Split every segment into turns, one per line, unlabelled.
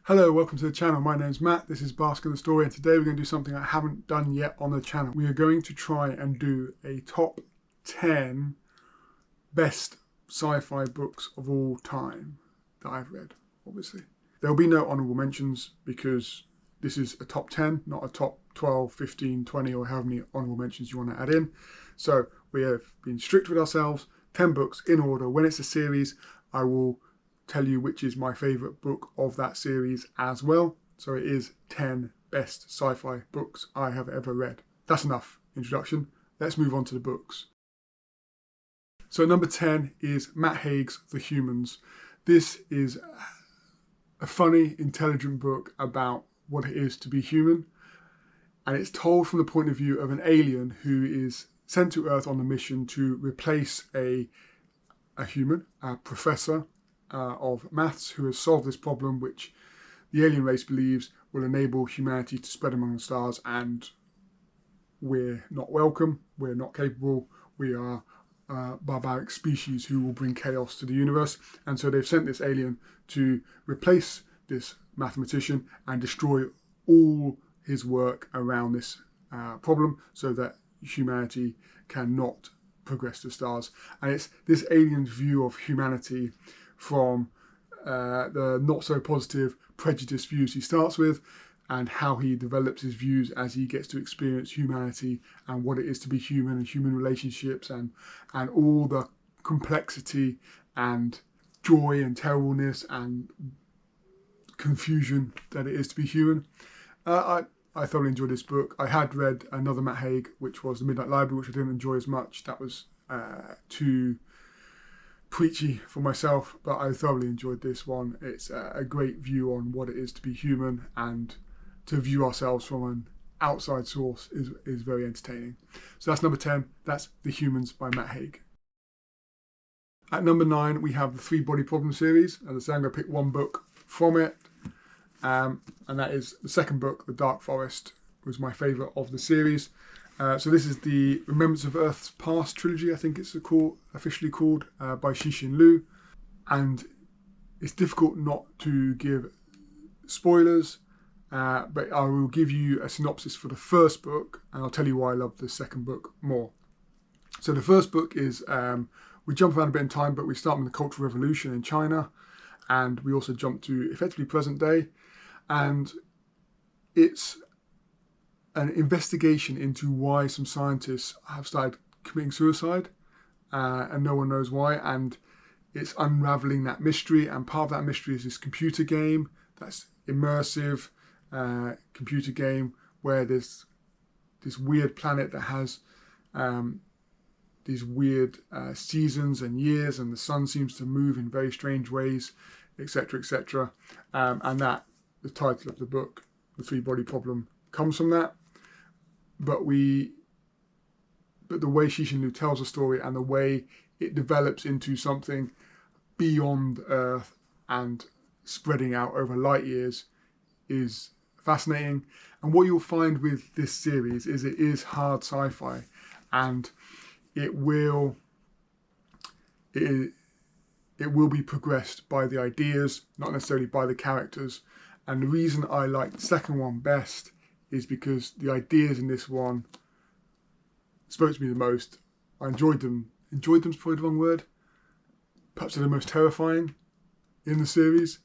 Hello, welcome to the channel. My name's Matt, this is Bask of the Story, and today we're going to do something I haven't done yet on the channel. We are going to try and do a top 10 best sci-fi books of all time that I've read, obviously. There will be no honourable mentions because this is a top 10, not a top 12, 15, 20 or however many honourable mentions you want to add in. So we have been strict with ourselves, 10 books in order. When it's a series, I will tell you which is my favourite book of that series as well. So it is 10 best sci-fi books I have ever read. That's enough introduction. Let's move on to the books. So number 10 is Matt Haig's The Humans. This is a funny, intelligent book about what it is to be human. And it's told from the point of view of an alien who is sent to Earth on a mission to replace a human, a professor of maths who has solved this problem which the alien race believes will enable humanity to spread among the stars, and we're not welcome, we're not capable, we are a barbaric species who will bring chaos to the universe. And so they've sent this alien to replace this mathematician and destroy all his work around this problem so that humanity cannot progress to the stars. And it's this alien's view of humanity from the not so positive prejudiced views he starts with, and how he develops his views as he gets to experience humanity and what it is to be human and human relationships and all the complexity and joy and terribleness and confusion that it is to be human. I thoroughly enjoyed this book. I had read another Matt Haig, which was The Midnight Library, which I didn't enjoy as much. That was too preachy for myself, but I thoroughly enjoyed this one. It's a great view on what it is to be human, and to view ourselves from an outside source is very entertaining. So that's number 10. That's The Humans by Matt Haig. At number 9, we have the Three Body Problem series. As I say, I'm going to pick one book from it, and that is the second book, The Dark Forest, was my favourite of the series. So this is the Remembrance of Earth's Past trilogy, I think it's officially called, by Cixin Liu. And it's difficult not to give spoilers, but I will give you a synopsis for the first book, and I'll tell you why I love the second book more. So the first book is, we jump around a bit in time, but we start with the Cultural Revolution in China, and we also jump to effectively present day. And it's an investigation into why some scientists have started committing suicide, and no one knows why, and it's unraveling that mystery. And part of that mystery is this computer game, that's immersive computer game, where there's this weird planet that has these weird seasons and years, and the sun seems to move in very strange ways, etc, etc. And that the title of the book, The Three Body Problem, comes from that. But the way Cixin Liu tells the story and the way it develops into something beyond Earth and spreading out over light years is fascinating. And what you'll find with this series is it is hard sci-fi, and it will be progressed by the ideas, not necessarily by the characters. And the reason I like the second one best is because the ideas in this one spoke to me the most. I enjoyed them. Enjoyed them's probably the wrong word. Perhaps they're the most terrifying in the series.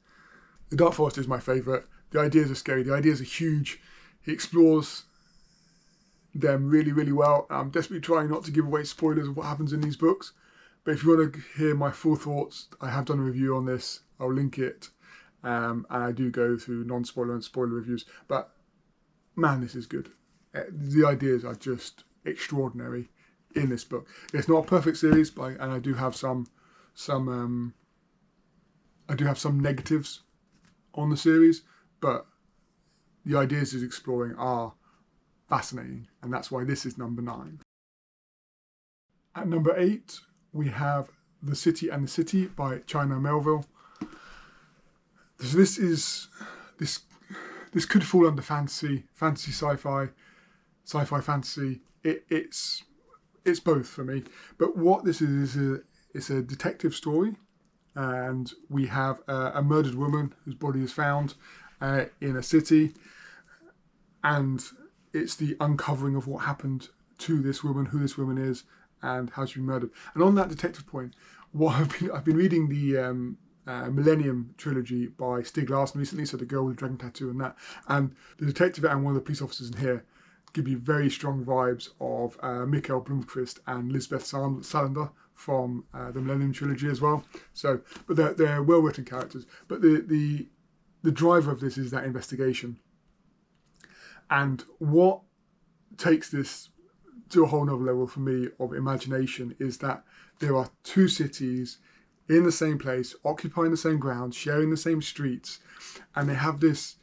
The Dark Forest is my favourite. The ideas are scary. The ideas are huge. He explores them really, really well. I'm desperately trying not to give away spoilers of what happens in these books. But if you want to hear my full thoughts, I have done a review on this. I'll link it. And I do go through non-spoiler and spoiler reviews. But man, this is good. The ideas are just extraordinary in this book. It's not a perfect series, and I do have some negatives on the series, but the ideas it's exploring are fascinating, and that's why this is number 9. At number 8, we have The City and the City by China Melville. So this could fall under fantasy sci-fi, sci-fi fantasy. It's both for me. But what this is it's a detective story, and we have a murdered woman whose body is found, in a city, and it's the uncovering of what happened to this woman, who this woman is, and how she was murdered. And on that detective point, I've been reading the Millennium trilogy by Stieg Larsson recently, so The Girl with the Dragon Tattoo and that. And the detective and one of the police officers in here give you very strong vibes of Mikael Blomkvist and Lisbeth Salander from the Millennium trilogy as well. So, but they're well-written characters. But the driver of this is that investigation. And what takes this to a whole nother level for me of imagination is that there are two cities in the same place, occupying the same ground, sharing the same streets, and they have this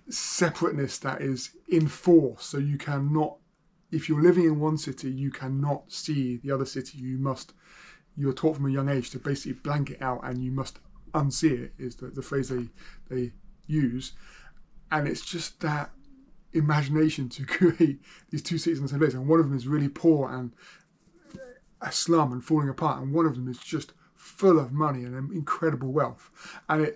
separateness that is enforced. So you cannot, if you're living in one city, you cannot see the other city. You're taught from a young age to basically blank it out, and you must unsee it, is the phrase they use. And it's just that imagination to create these two cities in the same place. And one of them is really poor and a slum and falling apart, and one of them is just full of money and incredible wealth. And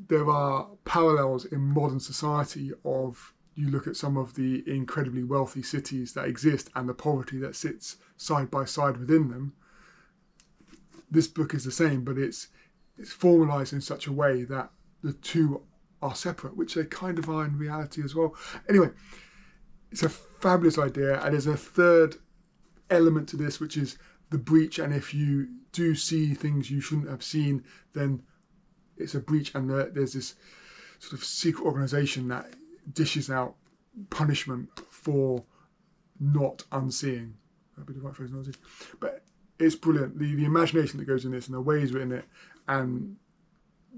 there are parallels in modern society of, you look at some of the incredibly wealthy cities that exist and the poverty that sits side by side within them. This book is the same, but it's formalised in such a way that the two are separate, which they kind of are in reality as well. Anyway, it's a fabulous idea, and there's a third element to this, which is the breach. And if you do see things you shouldn't have seen, then it's a breach, and there's this sort of secret organisation that dishes out punishment for not unseeing. That'd be the right phrase, not unseeing. But it's brilliant. The imagination that goes in this and the way he's written it, and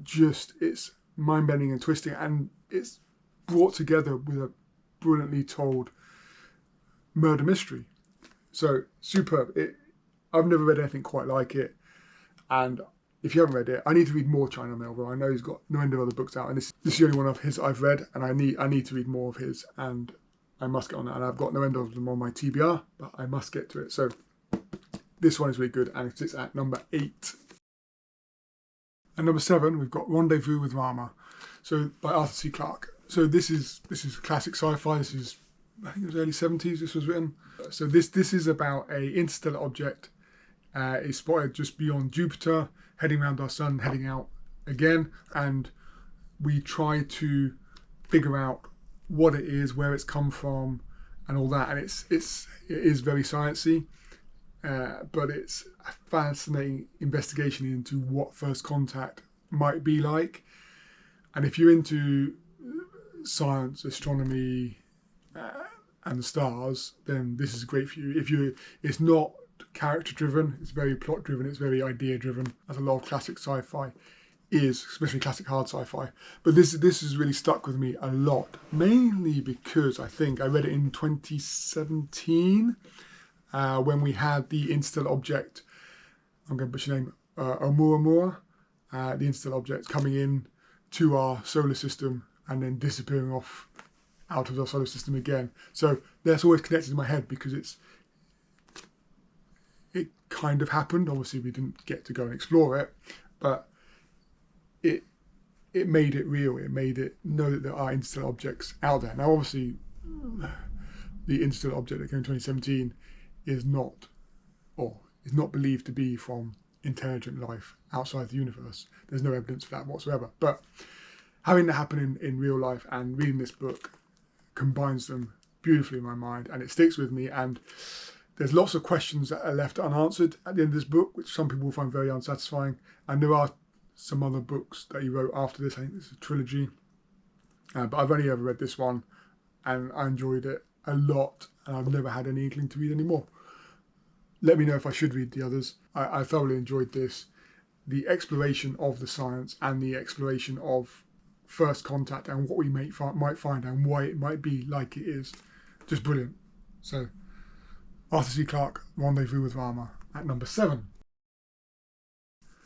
just it's mind-bending and twisting, and it's brought together with a brilliantly told murder mystery. So superb. I've never read anything quite like it, and if you haven't read it, I need to read more China Melville. I know he's got no end of other books out, and this is the only one of his I've read, and I need to read more of his, and I must get on that. And I've got no end of them on my TBR, but I must get to it. So this one is really good, and it sits at number 8. And number 7, we've got Rendezvous with Rama, so by Arthur C. Clarke. So this is classic sci-fi. This is, I think it was early 70s this was written. So this is about a interstellar object is spotted just beyond Jupiter, heading around our sun, heading out again, and we try to figure out what it is, where it's come from, and all that. And it is very sciencey, but it's a fascinating investigation into what first contact might be like. And if you're into science, astronomy, and the stars, then this is great for you. It's not character driven, it's very plot driven, it's very idea driven, as a lot of classic sci-fi is, especially classic hard sci-fi. But this has really stuck with me a lot, mainly because I think I read it in 2017 when we had the interstellar object, I'm going to butcher your name, Oumuamua, the interstellar object coming in to our solar system and then disappearing off out of our solar system again. So that's always connected in my head because it kind of happened. Obviously we didn't get to go and explore it, but it made it real. It made it know that there are interstellar objects out there. Now obviously the interstellar object that came in 2017 is not believed to be from intelligent life outside the universe. There's no evidence for that whatsoever. But having that happen in real life and reading this book combines them beautifully in my mind, and it sticks with me. And there's lots of questions that are left unanswered at the end of this book, which some people will find very unsatisfying. And there are some other books that he wrote after this. I think this is a trilogy, but I've only ever read this one, and I enjoyed it a lot, and I've never had any inkling to read any more. Let me know if I should read the others. I thoroughly enjoyed this. The exploration of the science and the exploration of first contact and what we might find and why it might be like it is. Just brilliant. So, Arthur C. Clarke, Rendezvous with Rama at number 7.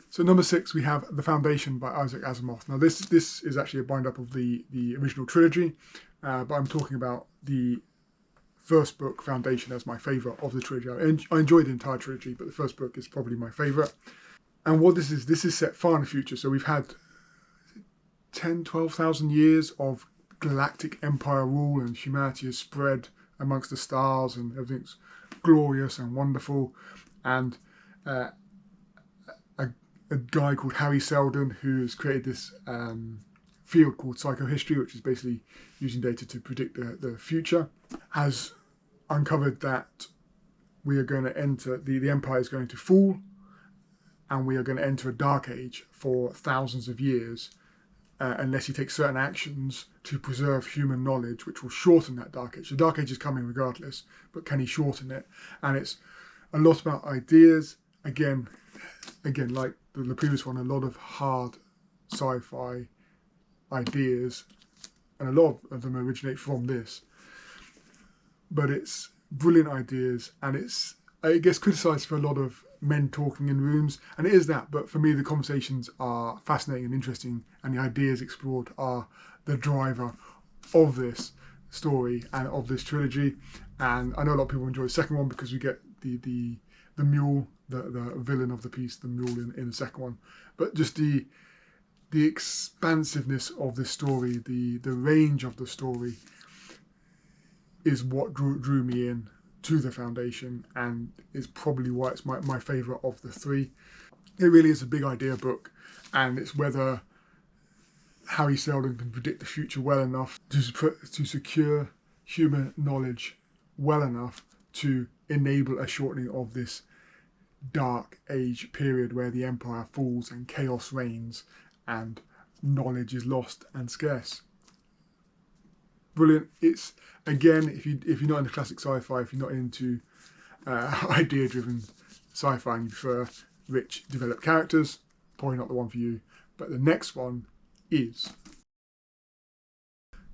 So number 6, we have The Foundation by Isaac Asimov. Now this is actually a bind-up of the original trilogy, but I'm talking about the first book, Foundation, as my favourite of the trilogy. I enjoyed the entire trilogy, but the first book is probably my favourite. And what this is set far in the future. So we've had 12,000 years of galactic empire rule, and humanity has spread amongst the stars and everything's glorious and wonderful. And a guy called Harry Seldon, who has created this field called psychohistory, which is basically using data to predict the future, has uncovered that we are going to enter, the empire is going to fall, and we are going to enter a dark age for thousands of years, unless he takes certain actions to preserve human knowledge, which will shorten that dark age. The dark age is coming regardless, but can he shorten it? And it's a lot about ideas. Again, like the previous one, a lot of hard sci-fi ideas, and a lot of them originate from this. But it's brilliant ideas, and it gets criticised for a lot of men talking in rooms, and it is that, but for me the conversations are fascinating and interesting, and the ideas explored are the driver of this story and of this trilogy. And I know a lot of people enjoy the second one because we get the mule, the villain of the piece, the mule in the second one, but just the expansiveness of this story, the range of the story is what drew me in to the Foundation, and is probably why it's my favourite of the three. It really is a big idea book, and it's whether Harry Seldon can predict the future well enough to secure human knowledge well enough to enable a shortening of this dark age period where the empire falls and chaos reigns and knowledge is lost and scarce. Brilliant. It's, again, if you're not into classic sci-fi, if you're not into idea-driven sci-fi and you prefer rich, developed characters, probably not the one for you. But the next one is.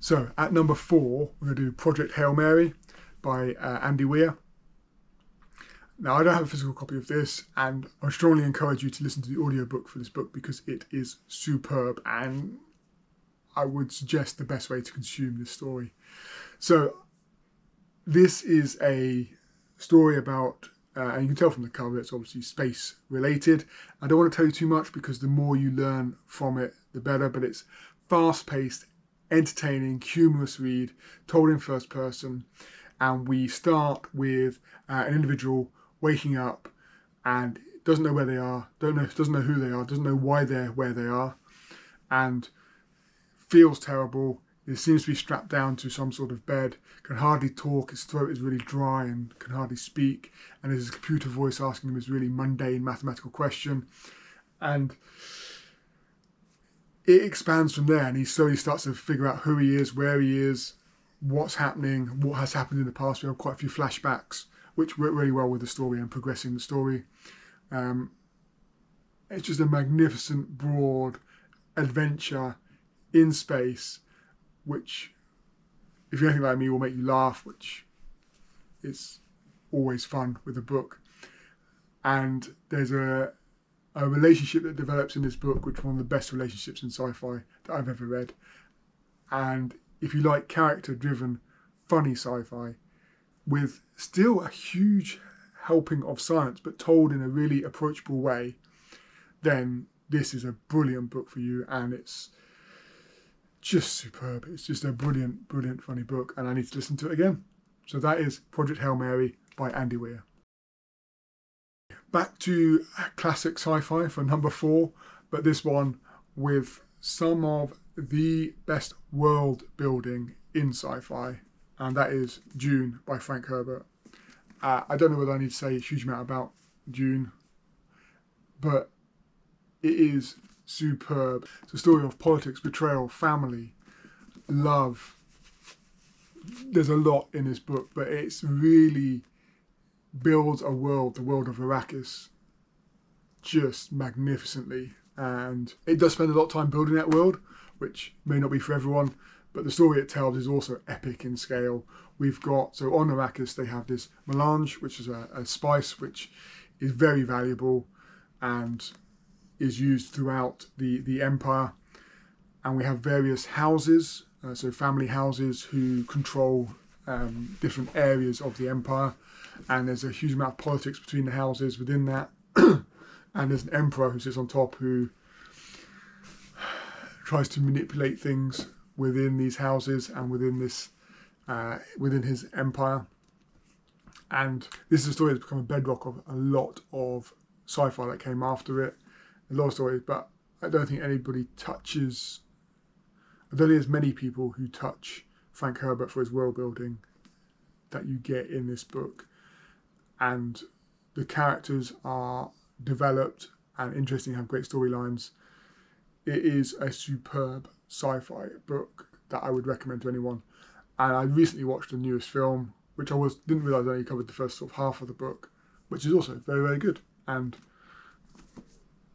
So at number 4, we're going to do Project Hail Mary by Andy Weir. Now, I don't have a physical copy of this, and I strongly encourage you to listen to the audiobook for this book because it is superb, and I would suggest the best way to consume this story. So this is a story about, and you can tell from the cover, it's obviously space related. I don't want to tell you too much because the more you learn from it, the better, but it's fast-paced, entertaining, humorous read, told in first person. And we start with an individual waking up and doesn't know where they are, doesn't know who they are, doesn't know why they're where they are, and feels terrible. He seems to be strapped down to some sort of bed, can hardly talk, his throat is really dry and can hardly speak, and there's a computer voice asking him this really mundane mathematical question. And it expands from there, and he slowly starts to figure out who he is, where he is, what's happening, what has happened in the past. We have quite a few flashbacks, which work really well with the story and progressing the story. It's just a magnificent, broad adventure in space, which, if you're anything like me, will make you laugh, which is always fun with a book. And there's a relationship that develops in this book, which is one of the best relationships in sci-fi that I've ever read. And if you like character-driven, funny sci-fi, with still a huge helping of science, but told in a really approachable way, then this is a brilliant book for you, and it's just superb. It's just a brilliant, brilliant, funny book, and I need to listen to it again. So that is Project Hail Mary by Andy Weir. Back to classic sci-fi for number 4, but this one with some of the best world building in sci-fi, and that is Dune by Frank Herbert. I don't know whether I need to say a huge amount about Dune, but it is superb. It's a story of politics, betrayal, family, love. There's a lot in this book, but it's really builds a world, the world of Arrakis, just magnificently. And it does spend a lot of time building that world, which may not be for everyone, but the story it tells is also epic in scale. We've got, so on Arrakis, they have this melange, which is a spice which is very valuable and is used throughout the empire. And we have various houses, so family houses who control different areas of the empire. And there's a huge amount of politics between the houses within that. And there's an emperor who sits on top who tries to manipulate things within these houses and within this within his empire. And this is a story that's become a bedrock of a lot of sci-fi that came after it. A lot of stories, but I don't think anybody touches. I don't think there's many people who touch Frank Herbert for his world building that you get in this book. And the characters are developed and interesting, have great storylines. It is a superb sci-fi book that I would recommend to anyone. And I recently watched the newest film, which I didn't realise only covered the first sort of half of the book, which is also very, very good. And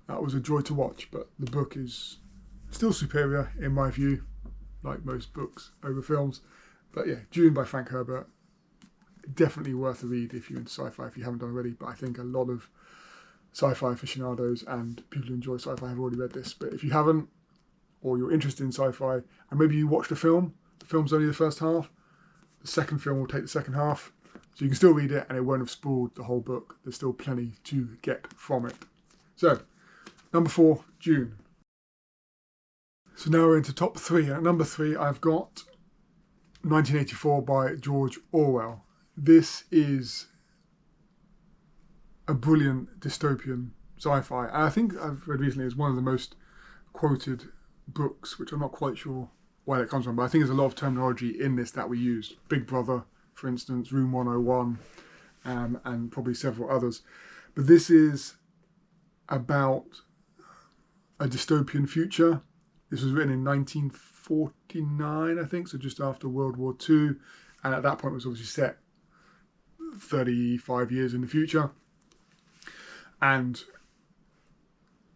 that was a joy to watch, but the book is still superior in my view, like most books over films. But yeah, Dune by Frank Herbert, definitely worth a read if you're into sci-fi, if you haven't done already. But I think a lot of sci-fi aficionados and people who enjoy sci-fi have already read this. But if you haven't, or you're interested in sci-fi, and maybe you watched the film's only the first half, the second film will take the second half, so you can still read it and it won't have spoiled the whole book. There's still plenty to get from it. So, number 4, Dune. So now we're into top 3. At number 3, I've got 1984 by George Orwell. This is a brilliant dystopian sci-fi. And I think I've read recently it's one of the most quoted books, which I'm not quite sure where that comes from, but I think there's a lot of terminology in this that we use. Big Brother, for instance, Room 101, and probably several others. But this is about a dystopian future. This was written in 1949, I think, so just after World War II. And at that point it was obviously set 35 years in the future. And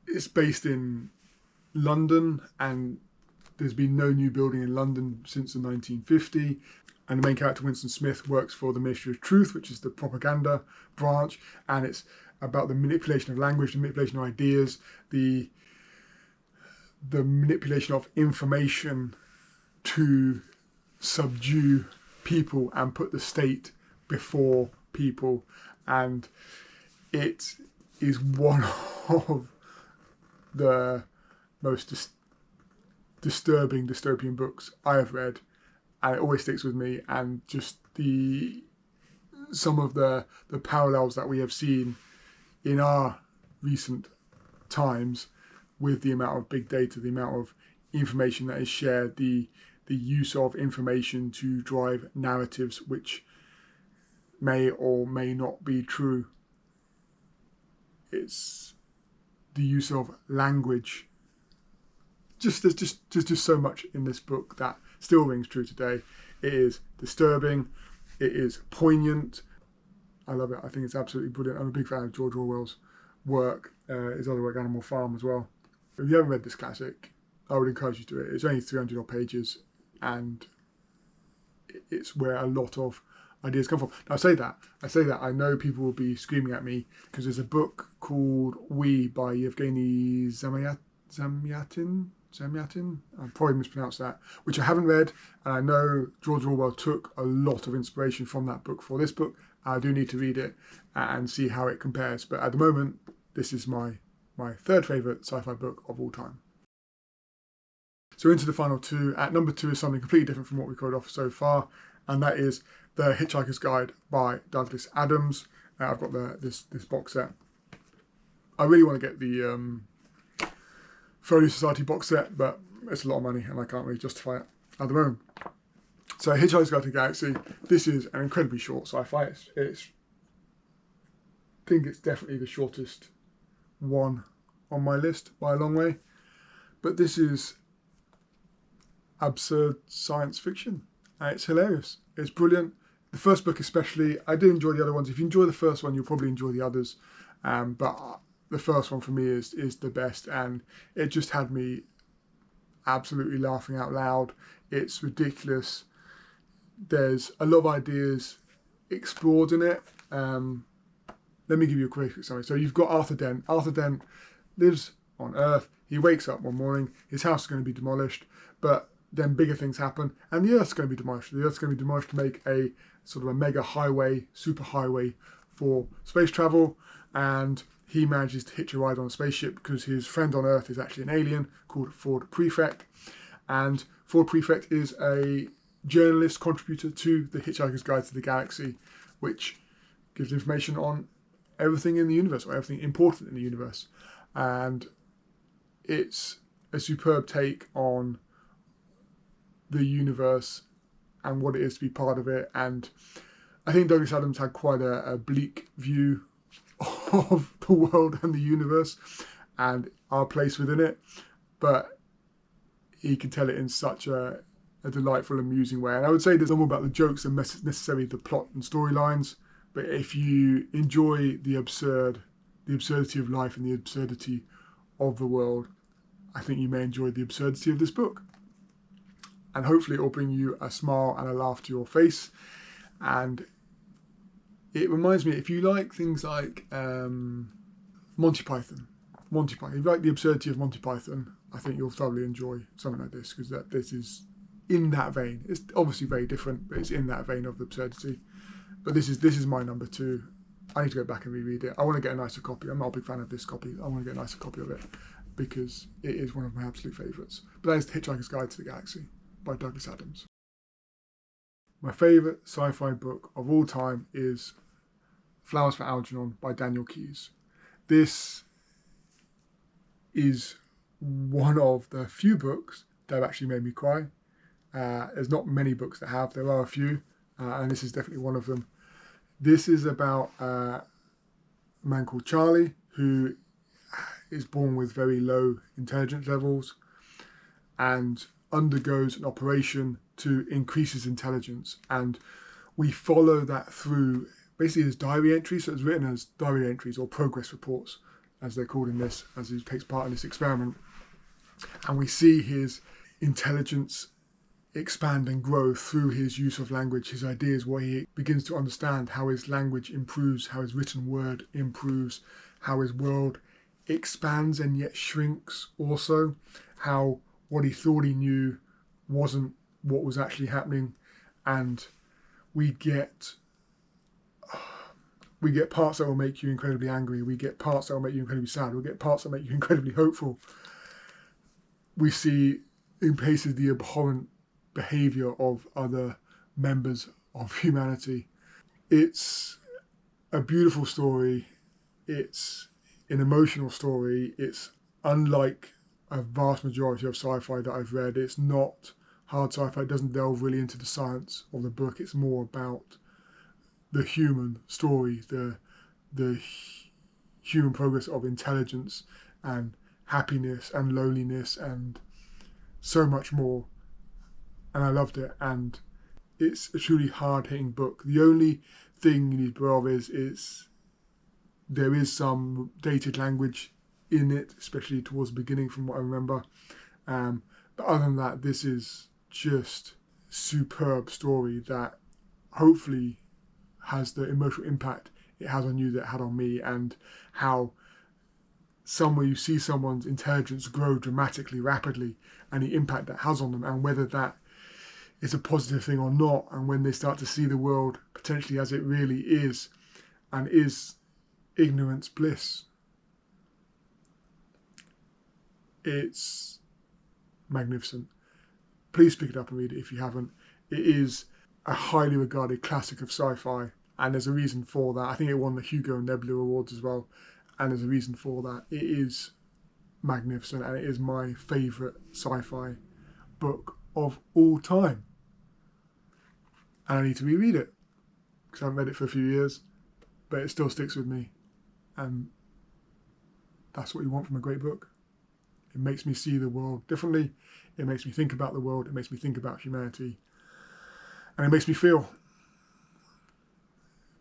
it's based in London, and there's been no new building in London since the 1950. And the main character, Winston Smith, works for the Ministry of Truth, which is the propaganda branch. And it's about the manipulation of language, the manipulation of ideas, the manipulation of information to subdue people and put the state before people. And it is one of the most disturbing dystopian books I have read, and it always sticks with me. And just some of the parallels that we have seen in our recent times with the amount of big data, the amount of information that is shared, the use of information to drive narratives which may or may not be true. It's the use of language. There's just so much in this book that still rings true today. It is disturbing. It is poignant. I love it. I think it's absolutely brilliant. I'm a big fan of George Orwell's work. His other work, Animal Farm, as well. If you haven't read this classic, I would encourage you to do it. It's only 300 odd pages, and it's where a lot of ideas come from. Now, I say that I know people will be screaming at me because there's a book called We by Yevgeny Zamyatin. I probably mispronounced that, which I haven't read, and I know George Orwell took a lot of inspiration from that book for this book. I do need to read it and see how it compares, but at the moment this is my third favourite sci-fi book of all time. So into the final 2. At number 2 is something completely different from what we've covered off so far, and that is The Hitchhiker's Guide by Douglas Adams. I've got this box set. I really want to get the Folio Society box set, but it's a lot of money and I can't really justify it at the moment. So Hitchhiker's Guide to the Galaxy, this is an incredibly short sci-fi. I think it's definitely the shortest one on my list by a long way. But this is absurd science fiction. It's hilarious. It's brilliant. The first book especially. I did enjoy the other ones. If you enjoy the first one, you'll probably enjoy the others. But the first one for me is the best, and it just had me absolutely laughing out loud. It's ridiculous. There's a lot of ideas explored in it. Let me give you a quick summary. So you've got Arthur Dent. Arthur Dent lives on Earth. He wakes up one morning. His house is going to be demolished, but then bigger things happen, and the Earth's going to be demolished. The Earth's going to be demolished to make a sort of a mega highway, super highway for space travel, and he manages to hitch a ride on a spaceship because his friend on Earth is actually an alien called Ford Prefect. And Ford Prefect is a journalist contributor to the Hitchhiker's Guide to the Galaxy, which gives information on everything in the universe, or everything important in the universe. And it's a superb take on the universe and what it is to be part of it. And I think Douglas Adams had quite a bleak view of the world and the universe and our place within it, but he can tell it in such a delightful, amusing way. And I would say there's no more about the jokes than necessarily the plot and storylines, but if you enjoy the absurdity of life and the absurdity of the world, I think you may enjoy the absurdity of this book. And hopefully it will bring you a smile and a laugh to your face. And it reminds me, if you like things like Monty Python, if you like the absurdity of Monty Python, I think you'll thoroughly enjoy something like this, because this is in that vein. It's obviously very different, but it's in that vein of absurdity. But this is my number 2. I need to go back and reread it. I want to get a nicer copy. I'm not a big fan of this copy. I want to get a nicer copy of it because it is one of my absolute favourites. But that is The Hitchhiker's Guide to the Galaxy by Douglas Adams. My favourite sci-fi book of all time is Flowers for Algernon by Daniel Keyes. This is one of the few books that have actually made me cry. There's not many books that have. There are a few, and this is definitely one of them. This is about a man called Charlie who is born with very low intelligence levels and undergoes an operation to increase his intelligence. And we follow that through basically his diary entries. So it's written as diary entries or progress reports, as they're called in this, as he takes part in this experiment. And we see his intelligence expand and grow through his use of language, his ideas, where he begins to understand how his language improves, how his written word improves, how his world expands and yet shrinks also, how what he thought he knew wasn't what was actually happening. And we get parts that will make you incredibly angry, we get parts that will make you incredibly sad, we get parts that make you incredibly hopeful. We see in places the abhorrent behaviour of other members of humanity. It's a beautiful story, it's an emotional story, it's unlike a vast majority of sci-fi that I've read. It's not hard sci-fi, it doesn't delve really into the science of the book, it's more about the human story, the human progress of intelligence and happiness and loneliness and so much more. And I loved it, and it's a truly hard-hitting book. The only thing you need to be aware of is there is some dated language in it, especially towards the beginning from what I remember. But other than that, this is just a superb story that hopefully has the emotional impact it has on you that it had on me, and how somewhere you see someone's intelligence grow dramatically, rapidly, and the impact that has on them, and whether that is a positive thing or not, and when they start to see the world potentially as it really is, and is ignorance bliss. It's magnificent. Please pick it up and read it if you haven't. It is a highly regarded classic of sci-fi, and there's a reason for that. I think it won the Hugo and Nebula Awards as well, and there's a reason for that. It is magnificent, and it is my favourite sci-fi book of all time. And I need to reread it, because I haven't read it for a few years, but it still sticks with me. And that's what you want from a great book. It makes me see the world differently. It makes me think about the world. It makes me think about humanity. And it makes me feel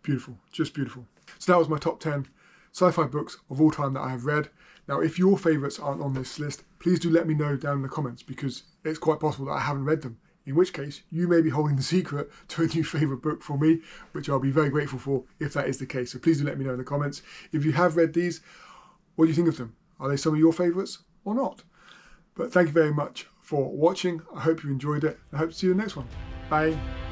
beautiful, just beautiful. So that was my top 10 sci-fi books of all time that I have read. Now, if your favourites aren't on this list, please do let me know down in the comments, because it's quite possible that I haven't read them. In which case, you may be holding the secret to a new favourite book for me, which I'll be very grateful for if that is the case. So please do let me know in the comments. If you have read these, what do you think of them? Are they some of your favourites or not? But thank you very much for watching. I hope you enjoyed it. I hope to see you in the next one. Bye.